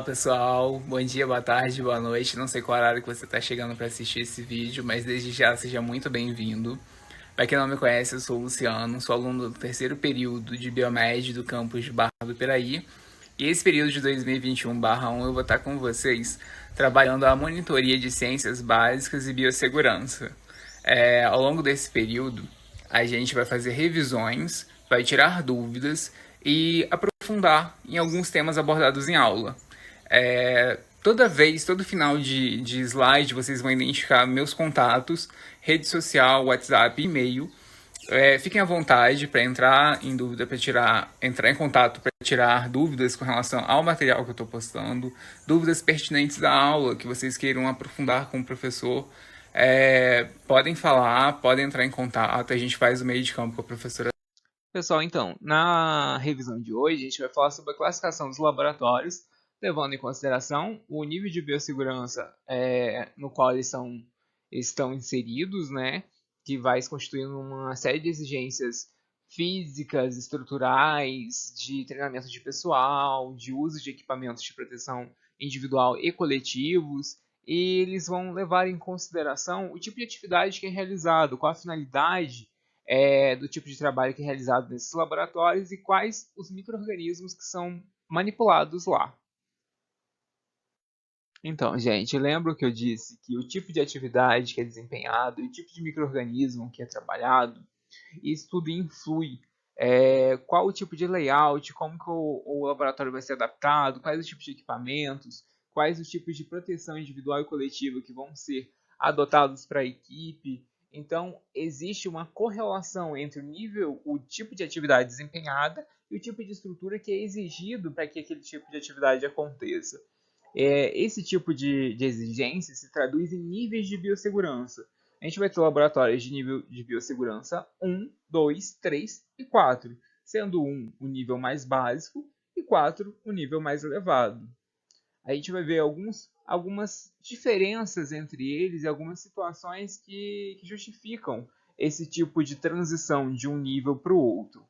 pessoal, bom dia, boa tarde, boa noite. Não sei qual horário que você está chegando para assistir esse vídeo, mas desde já seja muito bem-vindo. Para quem não me conhece, eu sou o Luciano, sou aluno do terceiro período de Biomed do campus de Barra do Piraí. E esse período de 2021/1 eu vou estar com vocês trabalhando a monitoria de ciências básicas e biossegurança. Ao longo desse período, a gente vai fazer revisões, vai tirar dúvidas e aprofundar em alguns temas abordados em aula. Todo final de slide, vocês vão identificar meus contatos, rede social, WhatsApp, e-mail. Fiquem à vontade para entrar em dúvida, entrar em contato para tirar dúvidas com relação ao material que eu estou postando, dúvidas pertinentes da aula que vocês queiram aprofundar com o professor. Podem falar, podem entrar em contato, a gente faz o meio de campo com a professora. Pessoal, então, na revisão de hoje, a gente vai falar sobre a classificação dos laboratórios, levando em consideração o nível de biossegurança no qual eles estão inseridos, né, que vai se constituindo uma série de exigências físicas, estruturais, de treinamento de pessoal, de uso de equipamentos de proteção individual e coletivos, e eles vão levar em consideração o tipo de atividade que é realizado, qual a finalidade do tipo de trabalho que é realizado nesses laboratórios e quais os micro-organismos que são manipulados lá. Então, gente, lembra que eu disse que o tipo de atividade que é desempenhado e o tipo de micro-organismo que é trabalhado, isso tudo influi. Qual o tipo de layout, como que o laboratório vai ser adaptado, quais os tipos de equipamentos, quais os tipos de proteção individual e coletiva que vão ser adotados para a equipe. Então, existe uma correlação entre o tipo de atividade desempenhada e o tipo de estrutura que é exigido para que aquele tipo de atividade aconteça. Esse tipo de exigência se traduz em níveis de biossegurança. A gente vai ter laboratórios de nível de biossegurança 1, 2, 3 e 4, sendo 1 o nível mais básico e 4 o nível mais elevado. A gente vai ver algumas diferenças entre eles e algumas situações que justificam esse tipo de transição de um nível para o outro.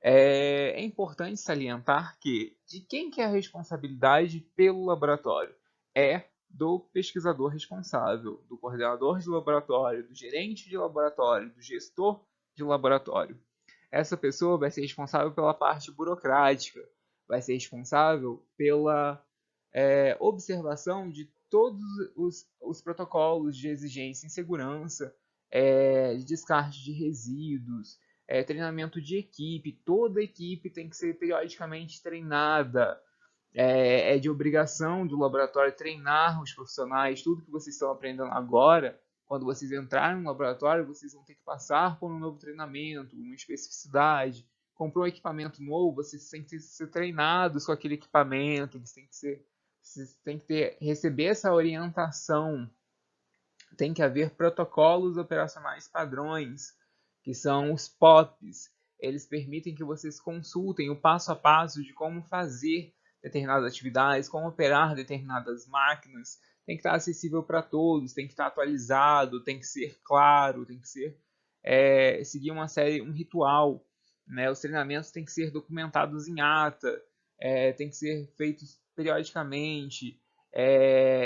É importante salientar que de quem que é a responsabilidade pelo laboratório? É do pesquisador responsável, do coordenador de laboratório, do gerente de laboratório, do gestor de laboratório. Essa pessoa vai ser responsável pela parte burocrática, vai ser responsável pela observação de todos os protocolos de exigência em segurança, de descarte de resíduos, treinamento de equipe. Toda equipe tem que ser periodicamente treinada. É de obrigação do laboratório treinar os profissionais. Tudo que vocês estão aprendendo agora, quando vocês entrarem no laboratório, vocês vão ter que passar por um novo treinamento, uma especificidade. Comprou um equipamento novo, vocês têm que ser treinados com aquele equipamento, vocês têm que receber essa orientação. Tem que haver protocolos operacionais padrões, que são os POPs. Eles permitem que vocês consultem o passo a passo de como fazer determinadas atividades, como operar determinadas máquinas. Tem que estar acessível para todos, tem que estar atualizado, tem que ser claro, tem que seguir um ritual. Né? Os treinamentos têm que ser documentados em ata, tem que ser feitos periodicamente.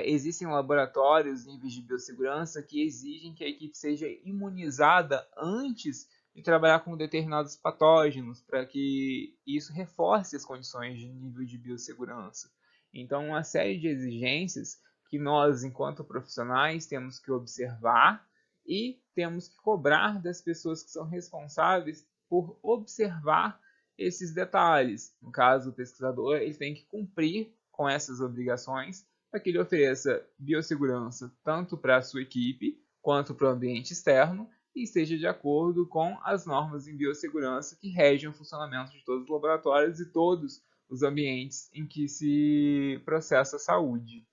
Existem laboratórios, níveis de biossegurança, que exigem que a equipe seja imunizada antes de trabalhar com determinados patógenos, para que isso reforce as condições de nível de biossegurança. Então, uma série de exigências que nós, enquanto profissionais, temos que observar e temos que cobrar das pessoas que são responsáveis por observar esses detalhes. No caso, o pesquisador ele tem que cumprir com essas obrigações para que ele ofereça biossegurança tanto para a sua equipe quanto para o ambiente externo e esteja de acordo com as normas em biossegurança que regem o funcionamento de todos os laboratórios e todos os ambientes em que se processa a saúde.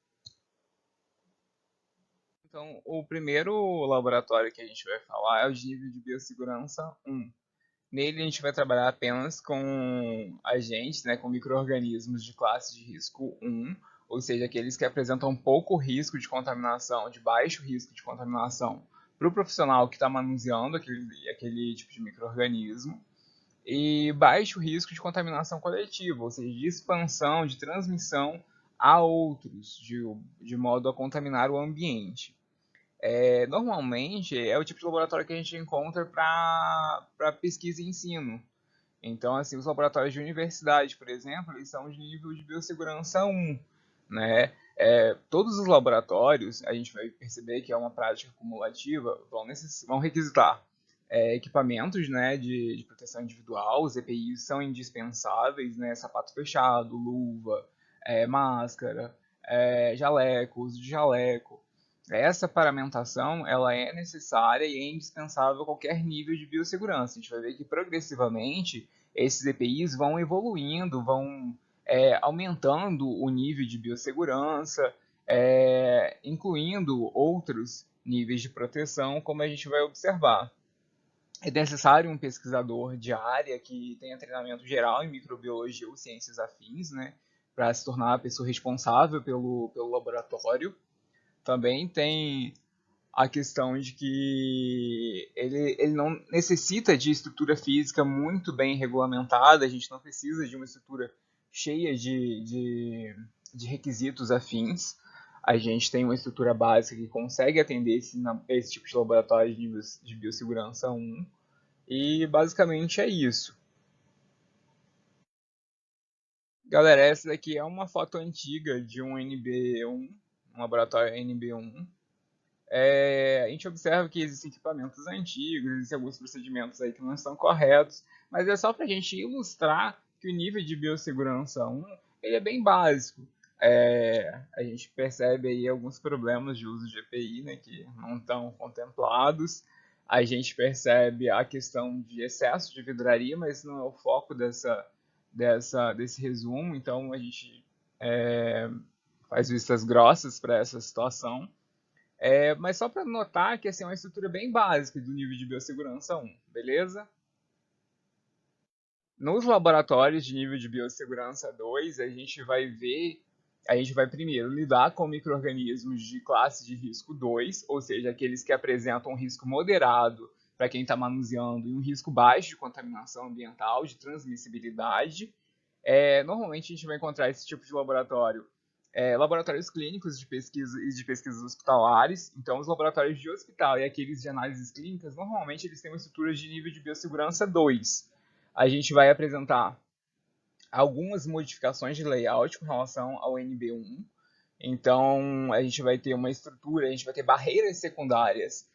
Então, o primeiro laboratório que a gente vai falar é o de nível de biossegurança 1. Nele a gente vai trabalhar apenas com agentes, né, com micro-organismos de classe de risco 1, ou seja, aqueles que apresentam pouco risco de contaminação, de baixo risco de contaminação para o profissional que está manuseando aquele tipo de micro-organismo, e baixo risco de contaminação coletiva, ou seja, de expansão, de transmissão a outros, de modo a contaminar o ambiente. Normalmente é o tipo de laboratório que a gente encontra para pesquisa e ensino. Então, assim, os laboratórios de universidade, por exemplo, eles são de nível de biossegurança 1, né? Todos os laboratórios, a gente vai perceber que é uma prática cumulativa, vão requisitar equipamentos, né, de proteção individual, os EPIs são indispensáveis, né, sapato fechado, luva, máscara, jaleco, uso de jaleco. Essa paramentação ela é necessária e é indispensável a qualquer nível de biossegurança. A gente vai ver que progressivamente esses EPIs vão evoluindo, vão aumentando o nível de biossegurança, incluindo outros níveis de proteção, como a gente vai observar. É necessário um pesquisador de área que tenha treinamento geral em microbiologia ou ciências afins, né, para se tornar a pessoa responsável pelo laboratório. Também tem a questão de que ele não necessita de estrutura física muito bem regulamentada, a gente não precisa de uma estrutura cheia de requisitos afins. A gente tem uma estrutura básica que consegue atender esse tipo de laboratório de biossegurança 1. E basicamente é isso. Galera, essa daqui é uma foto antiga de um NB1, um laboratório NB1. A gente observa que existem equipamentos antigos, existem alguns procedimentos aí que não estão corretos, mas é só para a gente ilustrar que o nível de biossegurança 1 ele é bem básico. A gente percebe aí alguns problemas de uso de EPI, né, que não estão contemplados. A gente percebe a questão de excesso de vidraria, mas não é o foco desse resumo, então a gente faz vistas grossas para essa situação. Mas só para notar que assim, é uma estrutura bem básica do nível de biossegurança 1, beleza? Nos laboratórios de nível de biossegurança 2, a gente vai primeiro lidar com micro-organismos de classe de risco 2, ou seja, aqueles que apresentam um risco moderado para quem está manuseando e um risco baixo de contaminação ambiental, de transmissibilidade. Normalmente a gente vai encontrar esse tipo de laboratório laboratórios clínicos de pesquisa e de pesquisas hospitalares. Então, os laboratórios de hospital e aqueles de análises clínicas, normalmente eles têm uma estrutura de nível de biossegurança 2. A gente vai apresentar algumas modificações de layout com relação ao NB1. Então, a gente vai ter uma estrutura, a gente vai ter barreiras secundárias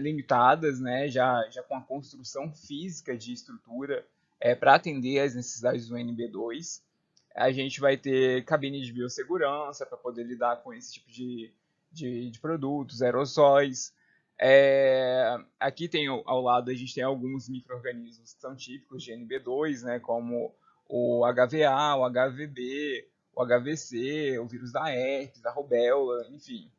limitadas, né, já com a construção física de estrutura para atender às necessidades do NB2. A gente vai ter cabine de biossegurança para poder lidar com esse tipo de produtos, aerossóis. Aqui tem ao lado a gente tem alguns micro-organismos que são típicos de NB2, né, como o HVA, o HVB, o HVC, o vírus da herpes, da rubéola, enfim.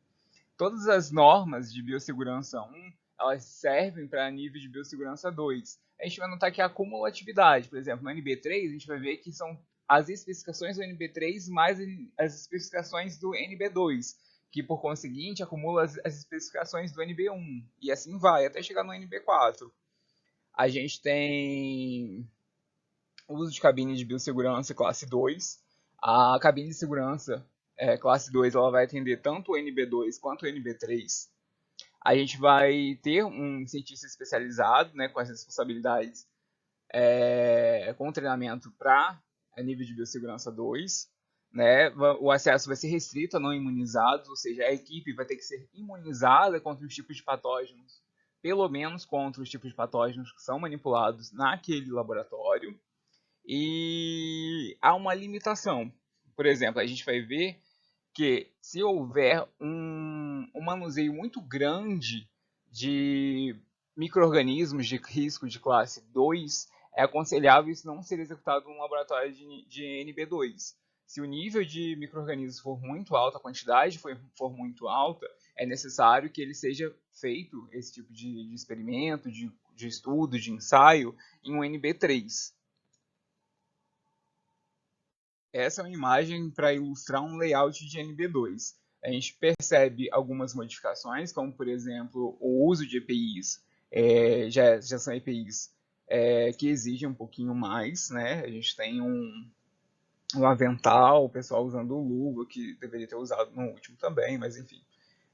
Todas as normas de biossegurança 1, elas servem para nível de biossegurança 2. A gente vai notar que a acumulatividade, por exemplo, no NB3, a gente vai ver que são as especificações do NB3 mais as especificações do NB2, que por conseguinte acumula as especificações do NB1, e assim vai, até chegar no NB4. A gente tem o uso de cabine de biossegurança classe 2. A cabine de segurança classe 2 ela vai atender tanto o NB2 quanto o NB3. A gente vai ter um cientista especializado, né, com as responsabilidades com treinamento para nível de biossegurança 2. Né? O acesso vai ser restrito a não imunizados, ou seja, a equipe vai ter que ser imunizada contra os tipos de patógenos, pelo menos contra os tipos de patógenos que são manipulados naquele laboratório. E há uma limitação. Por exemplo, a gente vai ver que se houver um manuseio muito grande de micro-organismos de risco de classe 2, é aconselhável isso não ser executado num laboratório de NB2. Se o nível de micro-organismos for muito alto, a quantidade for muito alta, é necessário que ele seja feito esse tipo de experimento, de estudo, de ensaio, em um NB3. Essa é uma imagem para ilustrar um layout de NB2. A gente percebe algumas modificações, como por exemplo o uso de EPIs, já são EPIs que exigem um pouquinho mais, né? A gente tem um avental, o pessoal usando luva, que deveria ter usado no último também, mas enfim.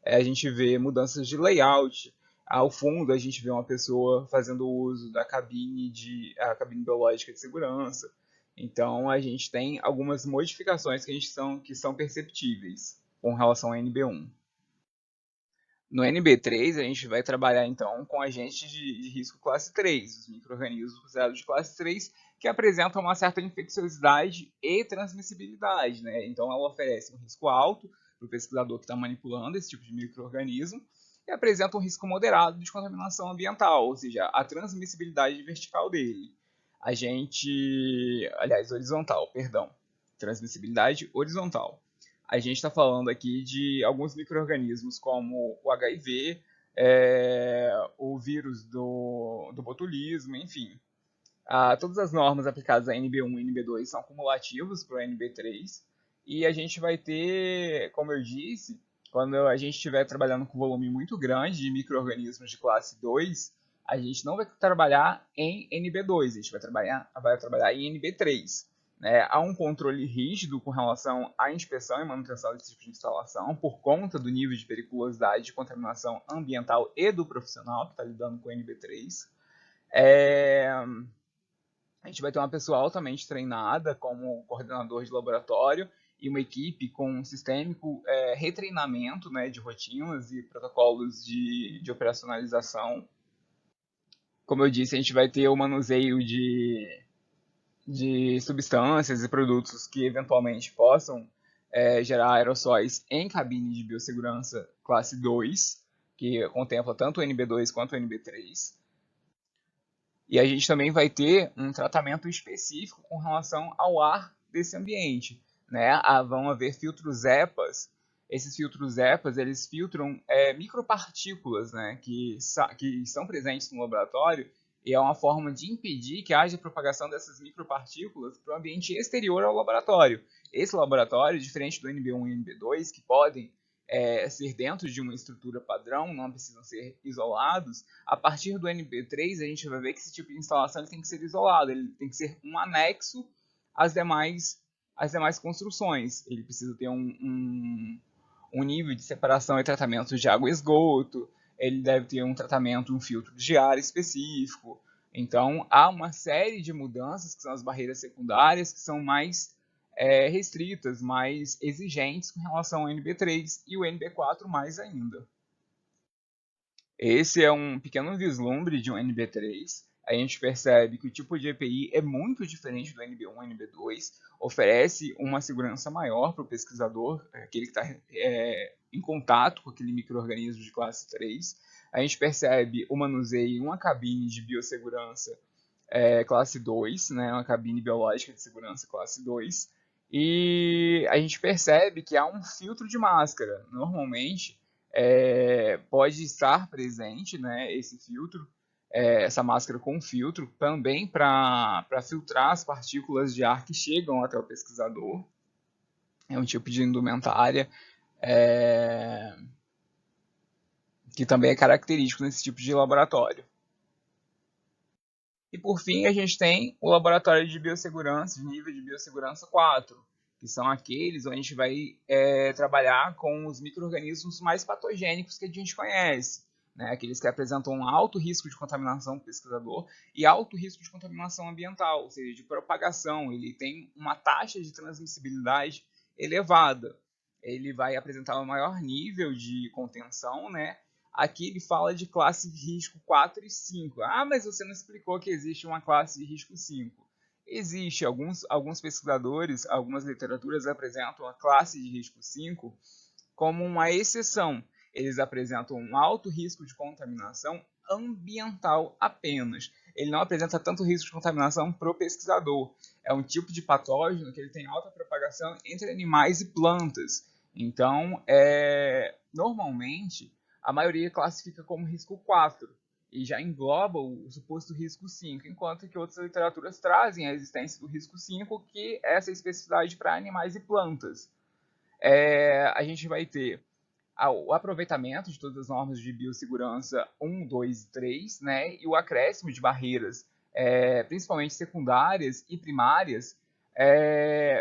A gente vê mudanças de layout. Ao fundo, a gente vê uma pessoa fazendo uso da a cabine biológica de segurança. Então, a gente tem algumas modificações que são perceptíveis com relação ao NB1. No NB3, a gente vai trabalhar então com agentes de risco classe 3, os micro-organismos considerados de classe 3, que apresentam uma certa infecciosidade e transmissibilidade. Né? Então, ela oferece um risco alto para o pesquisador que está manipulando esse tipo de micro-organismo e apresenta um risco moderado de contaminação ambiental, ou seja, a transmissibilidade vertical dele. Horizontal, perdão. Transmissibilidade horizontal. A gente está falando aqui de alguns micro-organismos como o HIV, o vírus do botulismo, enfim. Todas as normas aplicadas a NB1 e NB2 são cumulativas para o NB3. E a gente vai ter, como eu disse, quando a gente estiver trabalhando com volume muito grande de micro-organismos de classe 2, a gente não vai trabalhar em NB2, a gente vai trabalhar em NB3. Né? Há um controle rígido com relação à inspeção e manutenção desse tipo de instalação, por conta do nível de periculosidade de contaminação ambiental e do profissional que está lidando com o NB3. A gente vai ter uma pessoa altamente treinada como coordenador de laboratório e uma equipe com um sistêmico retreinamento, né, de rotinas e protocolos de operacionalização. Como eu disse, a gente vai ter o manuseio de substâncias e produtos que eventualmente possam gerar aerossóis em cabine de biossegurança classe 2, que contempla tanto o NB2 quanto o NB3. E a gente também vai ter um tratamento específico com relação ao ar desse ambiente. Né? Vão haver filtros EPAs. Esses filtros EPAs, eles filtram micropartículas, né, que estão presentes no laboratório, e é uma forma de impedir que haja propagação dessas micropartículas para o ambiente exterior ao laboratório. Esse laboratório, diferente do NB1 e NB2, que podem ser dentro de uma estrutura padrão, não precisam ser isolados, a partir do NB3 a gente vai ver que esse tipo de instalação ele tem que ser isolado, ele tem que ser um anexo às demais construções. Ele precisa ter um nível de separação e tratamento de água e esgoto, ele deve ter um tratamento, um filtro de ar específico. Então, há uma série de mudanças que são as barreiras secundárias, que são mais restritas, mais exigentes com relação ao NB3 e o NB4 mais ainda. Esse é um pequeno vislumbre de um NB3. A gente percebe que o tipo de EPI é muito diferente do NB1 e NB2, oferece uma segurança maior para o pesquisador, aquele que está em contato com aquele micro-organismo de classe 3. A gente percebe o manuseio em uma cabine de biossegurança classe 2, né, uma cabine biológica de segurança classe 2, e a gente percebe que há um filtro de máscara. Normalmente, pode estar presente, né, esse filtro, essa máscara com filtro, também para filtrar as partículas de ar que chegam até o pesquisador. É um tipo de indumentária que também é característico nesse tipo de laboratório. E por fim, a gente tem o laboratório de biossegurança, de nível de biossegurança 4, que são aqueles onde a gente vai trabalhar com os micro-organismos mais patogênicos que a gente conhece. Né? Aqueles que apresentam um alto risco de contaminação para o pesquisador e alto risco de contaminação ambiental, ou seja, de propagação. Ele tem uma taxa de transmissibilidade elevada. Ele vai apresentar um maior nível de contenção, né? Aqui ele fala de classe de risco 4 e 5. Mas você não explicou que existe uma classe de risco 5. Existe, alguns pesquisadores, algumas literaturas apresentam a classe de risco 5 como uma exceção. Eles apresentam um alto risco de contaminação ambiental apenas. Ele não apresenta tanto risco de contaminação para o pesquisador. É um tipo de patógeno que ele tem alta propagação entre animais e plantas. Então, normalmente, a maioria classifica como risco 4 e já engloba o suposto risco 5, enquanto que outras literaturas trazem a existência do risco 5, que é essa especificidade para animais e plantas. A gente vai ter o aproveitamento de todas as normas de biossegurança 1, 2 e 3, né, e o acréscimo de barreiras, principalmente secundárias e primárias,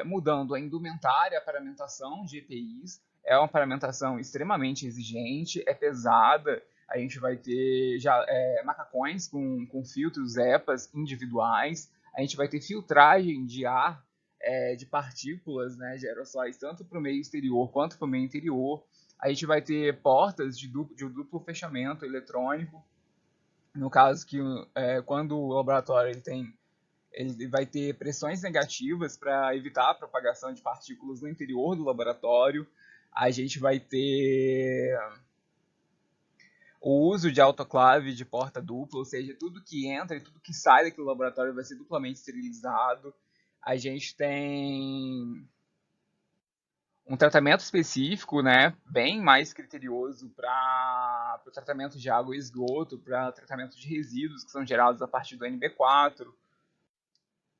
mudando a indumentária, a paramentação de EPIs. É uma paramentação extremamente exigente, é pesada. A gente vai ter já macacões com filtros EPAs individuais. A gente vai ter filtragem de ar, de partículas, né, de aerossóis, tanto para o meio exterior quanto para o meio interior. A gente vai ter portas de duplo fechamento eletrônico. No caso que quando o laboratório ele vai ter pressões negativas para evitar a propagação de partículas no interior do laboratório. A gente vai ter o uso de autoclave de porta dupla, ou seja, tudo que entra e tudo que sai daquele laboratório vai ser duplamente esterilizado. A gente tem um tratamento específico, né, bem mais criterioso para o tratamento de água e esgoto, para tratamento de resíduos que são gerados a partir do NB4,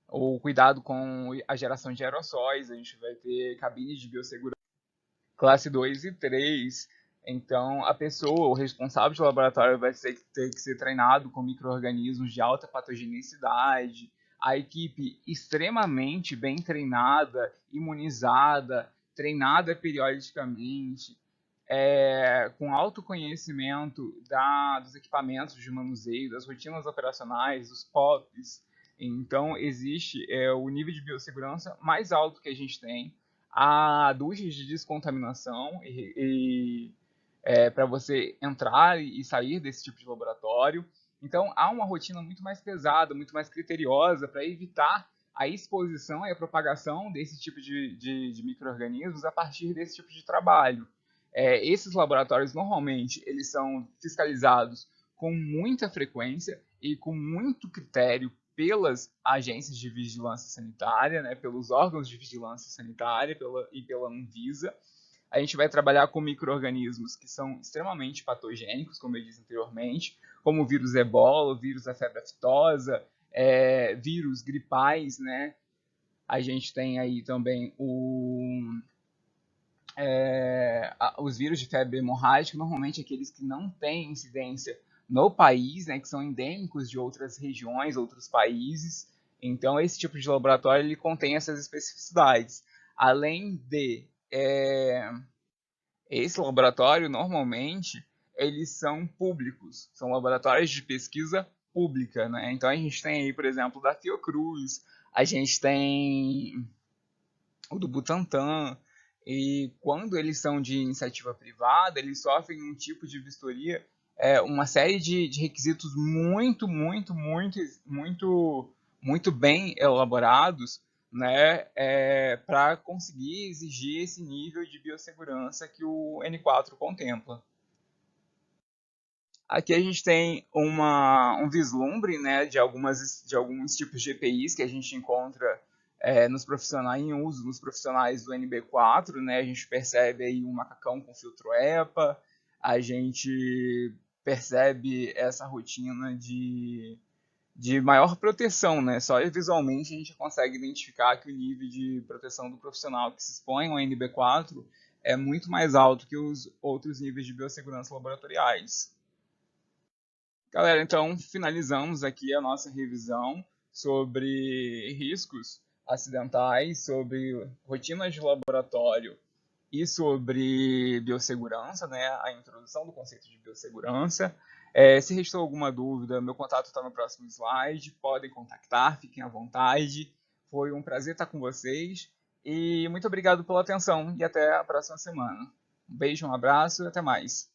ou cuidado com a geração de aerossóis. A gente vai ter cabines de biossegurança classe 2 e 3. Então, a pessoa, o responsável do laboratório, vai ter que ser treinado com micro-organismos de alta patogenicidade. A equipe extremamente bem treinada, imunizada, treinada periodicamente, com autoconhecimento dos equipamentos de manuseio, das rotinas operacionais, dos POPs. Então, existe o nível de biossegurança mais alto que a gente tem. Há duchas de descontaminação para você entrar e sair desse tipo de laboratório. Então, há uma rotina muito mais pesada, muito mais criteriosa para evitar a exposição e a propagação desse tipo de micro-organismos a partir desse tipo de trabalho. Esses laboratórios, normalmente, eles são fiscalizados com muita frequência e com muito critério pelas agências de vigilância sanitária, né, pelos órgãos de vigilância sanitária e pela Anvisa. A gente vai trabalhar com micro-organismos que são extremamente patogênicos, como eu disse anteriormente, como o vírus ebola, o vírus da febre aftosa, vírus gripais, né? A gente tem aí também os vírus de febre hemorrágica, normalmente aqueles que não têm incidência no país, né, que são endêmicos de outras regiões, outros países. Então, esse tipo de laboratório ele contém essas especificidades. Além de esse laboratório, normalmente, eles são públicos, são laboratórios de pesquisa pública, né? Então, a gente tem aí, por exemplo, da Fiocruz, a gente tem o do Butantan, e quando eles são de iniciativa privada, eles sofrem um tipo de vistoria, uma série de requisitos muito bem elaborados, né, para conseguir exigir esse nível de biossegurança que o N4 contempla. Aqui a gente tem um vislumbre, né, de alguns tipos de EPIs que a gente encontra nos profissionais em uso, nos profissionais do NB4, né, a gente percebe aí um macacão com filtro EPA, a gente percebe essa rotina de maior proteção, né? Só visualmente a gente consegue identificar que o nível de proteção do profissional que se expõe ao NB4 é muito mais alto que os outros níveis de biossegurança laboratoriais. Galera, então finalizamos aqui a nossa revisão sobre riscos acidentais, sobre rotinas de laboratório e sobre biossegurança, né, a introdução do conceito de biossegurança. Se restou alguma dúvida, meu contato está no próximo slide, podem contactar, fiquem à vontade. Foi um prazer estar com vocês e muito obrigado pela atenção e até a próxima semana. Um beijo, um abraço e até mais.